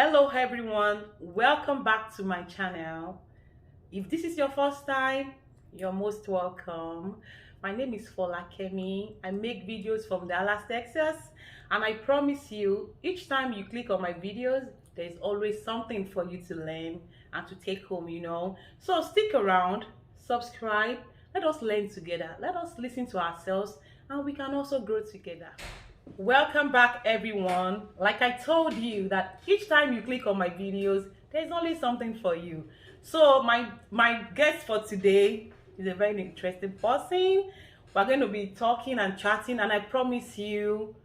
Hello everyone, welcome back to my channel. If this is your first time, you're most welcome. My name is Fola. I make videos from Dallas, Texas, and I promise you, each time you click on my videos, there's always something for you to learn and to take home. So stick around, subscribe, let us learn together, let us listen to ourselves, and we can also grow together. Welcome back everyone. Like I told you that each time you click on my videos, there's always something for you. So my guest for today is a very interesting person. We're going to be talking and chatting, and I promise you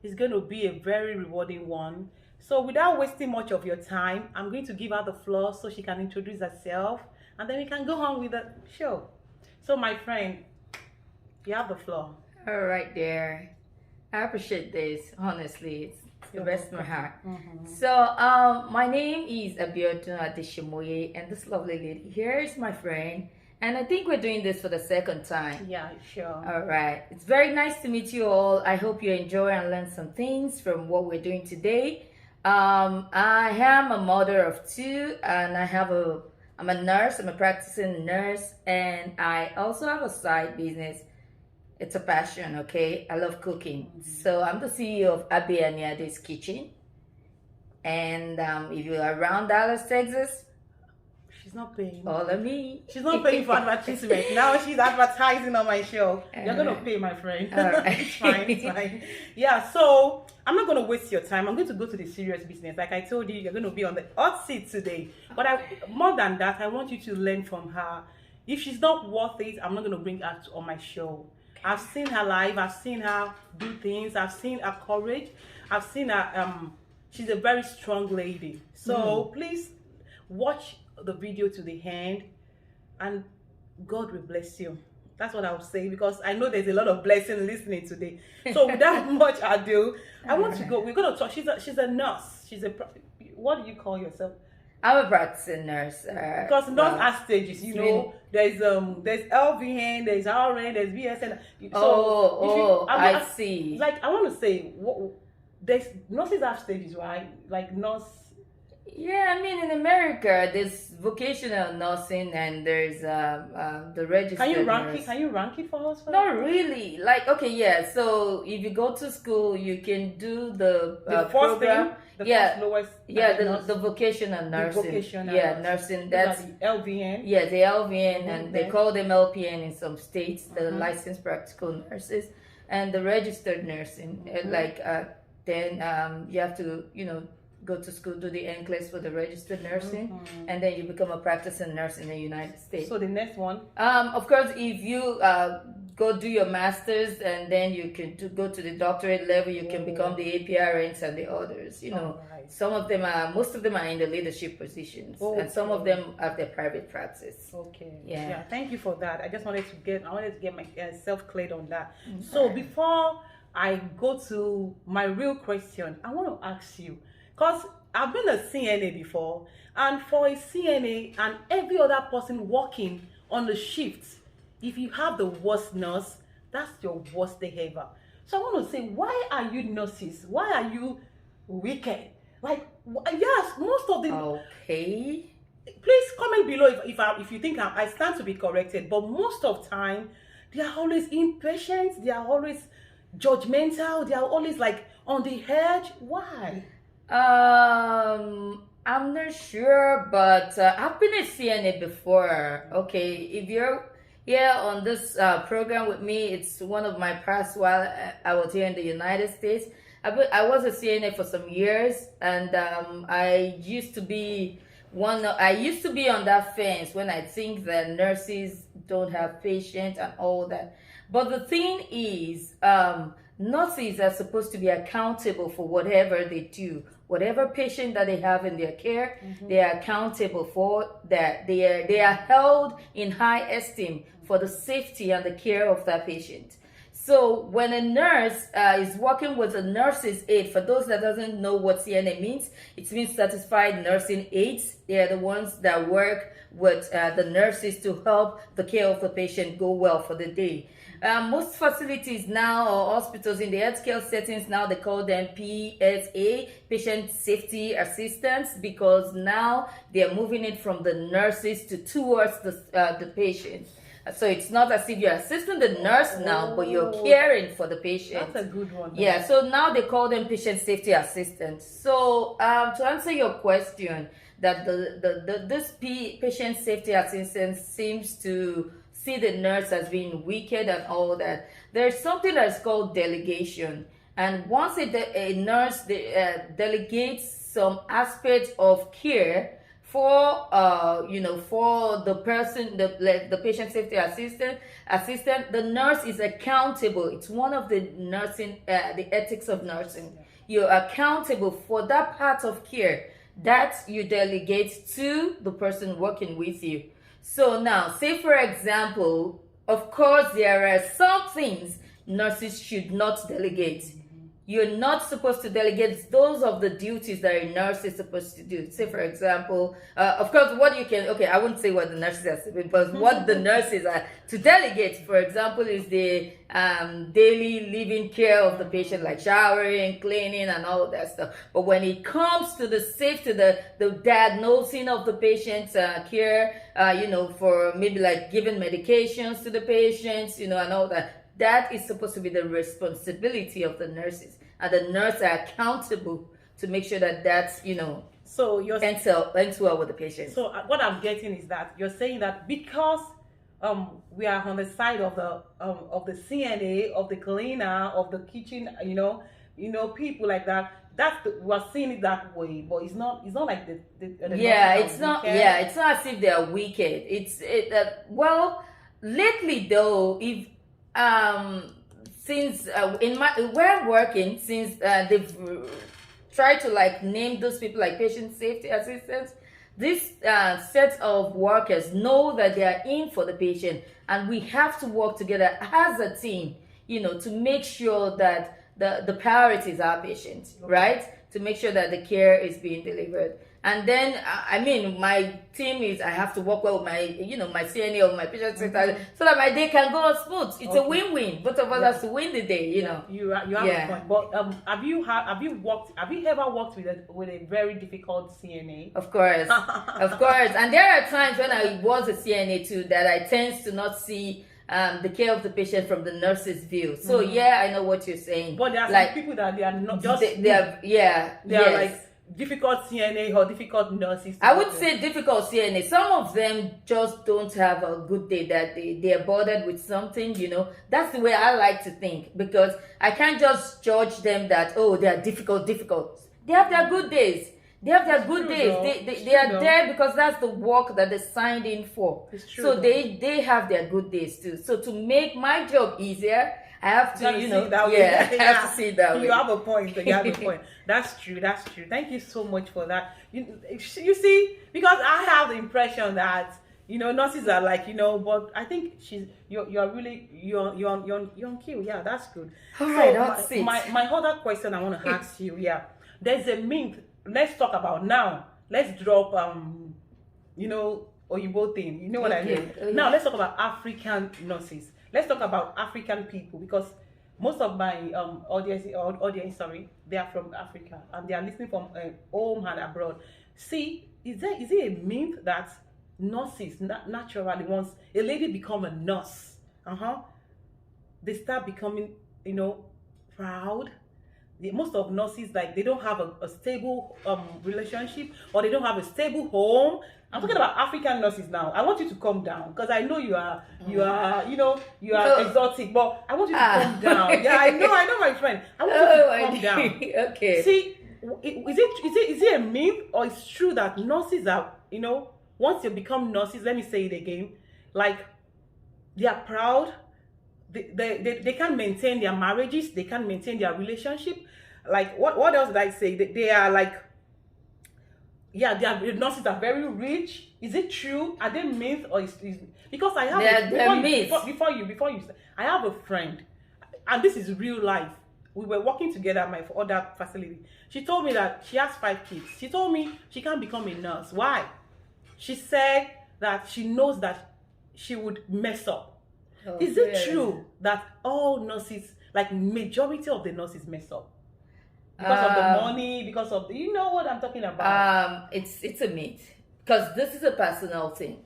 it's going to be a very rewarding one. So without wasting much of your time, I'm going to give her the floor so she can introduce herself, and then we can go on with the show. So my friend, you have the floor. All right, there. I appreciate this. Honestly, it's the best of my heart. So, my name is AbbeyAnnyade, and this lovely lady here is my friend. And I think we're doing this for the second time. Yeah, sure. All right. It's very nice to meet you all. I hope you enjoy and learn some things from what we're doing today. I am a mother of two, and I'm a nurse. I'm a practicing nurse, and I also have a side business. It's a passion, okay? I love cooking. So I'm the CEO of AbbeyAnnyade Kitchen. And if you're around Dallas, Texas, She's not paying. follow me. She's not paying for advertisement. Now she's advertising on my show. You're gonna pay, my friend. Right. It's fine, it's fine. Yeah, so I'm not gonna waste your time. I'm going to go to the serious business. Like I told you, you're gonna be on the hot seat today. But more than that, I want you to learn from her. If she's not worth it, I'm not gonna bring her on my show. I've seen her live, I've seen her do things, I've seen her courage, I've seen her, she's a very strong lady. So please watch the video to the end, and God will bless you. That's what I would say, because I know there's a lot of blessing listening today. So without much ado, I want to go. We're going to talk. She's a nurse. What do you call yourself? I'm a practicing nurse. Because nurse has stages, There's LVN, there's RN, there's BSN. So I see. Like I want to say, there's nurses have stages, right? Like nurse. Yeah, I mean in America, there's vocational nursing and there's the registered Can you rank nurse. it? Can you rank it for us? Not really. Like okay, yeah. So if you go to school, you can do the first program. thing, first lowest. The vocational nursing. Nursing. That's the LVN. Yeah, the LVN, and they call them LPN in some states. The licensed practical nurses, and the registered nursing. Then you have to go to school, do the NCLEX for the registered nursing, and then you become a practicing nurse in the United States. So the next one? Of course, if you go do your master's and then you can go to the doctorate level, you can become the APRNs and the others. Some of them most of them are in the leadership positions, and some of them have their private practice. Okay. Yeah. Thank you for that. I wanted to get myself cleared on that. So before I go to my real question, I want to ask you, because I've been a CNA before, and for a CNA and every other person working on the shift, if you have the worst nurse, that's your worst day ever. So I want to say, why are you nurses? Why are you wicked? Like, yes, most of the... Okay. Please comment below if you think I stand to be corrected, but most of time, they are always impatient, they are always judgmental, they are always like on the edge. Why? I'm not sure, but I've been a CNA before. Okay, if you're here on this program with me, it's one of my past while I was here in the United States. I was a CNA for some years, and I used to be on that fence when I think that nurses don't have patience and all that. But the thing is, nurses are supposed to be accountable for whatever they do. Whatever patient that they have in their care, they are accountable for that. They are held in high esteem for the safety and the care of that patient. So when a nurse is working with a nurse's aide, for those that doesn't know what CNA means, it means certified nursing aides. They are the ones that work with the nurses to help the care of the patient go well for the day. Most facilities now, or hospitals in the healthcare settings now, they call them PSA, patient safety assistants, because now they are moving it from the nurses towards the patient. So it's not as if you're assisting the nurse now, but you're caring for the patient. That's a good one. Yeah, so now they call them patient safety assistants. So to answer your question, that this patient safety assistant seems to see the nurse as being wicked and all that. There's something that's called delegation, and once a nurse delegates some aspect of care for for the person, the patient safety assistant, the nurse is accountable. It's one of the nursing the ethics of nursing. You're accountable for that part of care that you delegate to the person working with you. So now, say for example, of course, there are some things nurses should not delegate. You're not supposed to delegate those of the duties that a nurse is supposed to do. Say for example, of course, what you can, okay, I won't say what the nurses are supposed, but what the nurses are to delegate, for example, is the daily living care of the patient, like showering, cleaning, and all of that stuff. But when it comes to the safety, the diagnosing of the patient's care, for maybe like giving medications to the patients, and all that, that is supposed to be the responsibility of the nurses, and the nurses are accountable to make sure that that's so you're ends well with the patient. So what I'm getting is that you're saying that because we are on the side of the CNA, of the cleaner, of the kitchen, people like that. We're seeing it that way, but it's not like the it's not as if they are wicked. Well, lately though, if since where I'm working, since they've tried to name those people like patient safety assistants, this set of workers know that they are in for the patient, and we have to work together as a team, to make sure that the priorities are patient, right? To make sure that the care is being delivered. And then, my team is, I have to work well with my CNA or my patient center, so that my day can go on smooth. It's a win-win. Both of us have to win the day, You have a point. But have you ever worked with a very difficult CNA? Of course, of course. And there are times when I was a CNA too that I tend to not see the care of the patient from the nurse's view. So I know what you're saying. But there are some people that they are not just they are like difficult CNA or difficult nurses. I would say difficult CNA. Some of them just don't have a good day, that they are bothered with something, That's the way I like to think, because I can't just judge them that, they are difficult. They have their good days. They have their good days. They are there because that's the work that they signed in for. It's true, so they have their good days too. So to make my job easier, I have to, I have to see it that way. You have a point. You have a point. That's true. Thank you so much for that. You see, because I have the impression that nurses are but I think you're really on cue. Yeah, that's good. All right, that's it. My other question I want to ask you. Yeah, there's a myth. Let's talk about now. Let's drop Oyibo thing. You know what I mean? Okay. Now let's talk about African nurses. Let's talk about African people, because most of my audience, they are from Africa and they are listening from home and abroad. See, is it a myth that nurses naturally, once a lady become a nurse, they start becoming proud? Most of nurses, they don't have a stable relationship, or they don't have a stable home. I'm talking about African nurses now. I want you to calm down, because I know you are exotic, but I want you to calm down. Yeah, I know, my friend. I want you to calm down. Okay. See, is it a myth, or it's true that nurses are, once you become nurses, let me say it again, they are proud. They can maintain their marriages, they can maintain their relationship. What else did I say? They are the nurses are very rich. Is it true? Are they myth, or is because I have they're myths. Before you I have a friend. and this is real life. We were working together at my other facility. She told me that she has 5 kids. She told me she can't become a nurse. Why? She said that she knows that she would mess up. Oh, is it true that all nurses, like majority of the nurses, mess up? Because of the money, because of the, you know what I'm talking about? It's a myth, because this is a personal thing.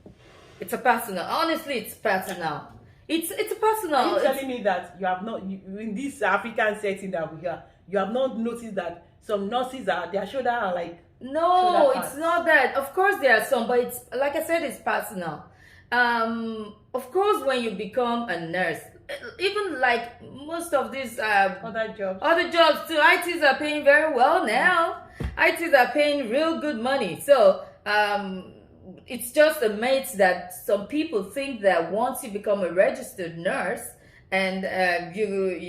It's a personal. Honestly, it's personal. It's a personal. Are you telling me that you have not, in this African setting that we are, you have not noticed that some nurses are, their shoulder are like, no, it's not that. Of course there are some, but it's, like I said, it's personal. Of course, when you become a nurse, even like most of these other jobs too, ITs are paying very well now. ITs are paying real good money. So it's just a myth that some people think that once you become a registered nurse and you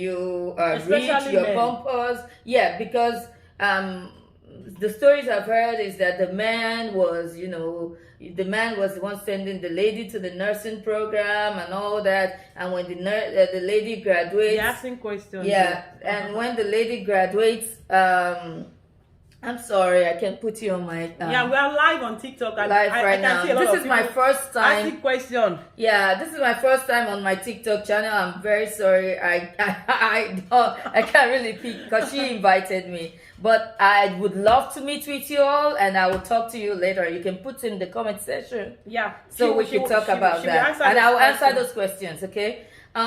reach your purpose, yeah, because the stories I've heard is that the man was the one sending the lady to the nursing program and all that, and when the lady graduates, you're asking questions. Yeah, and when the lady graduates, I'm sorry, I can't put you on my. Yeah, we are live on TikTok. Live right now. This is my first time. Ask the question. Yeah, this is my first time on my TikTok channel. I'm very sorry. I can't really pick because she invited me. But I would love to meet with you all, and I will talk to you later. You can put in the comment section. Yeah. So we can talk about that, and I will answer those questions. Okay.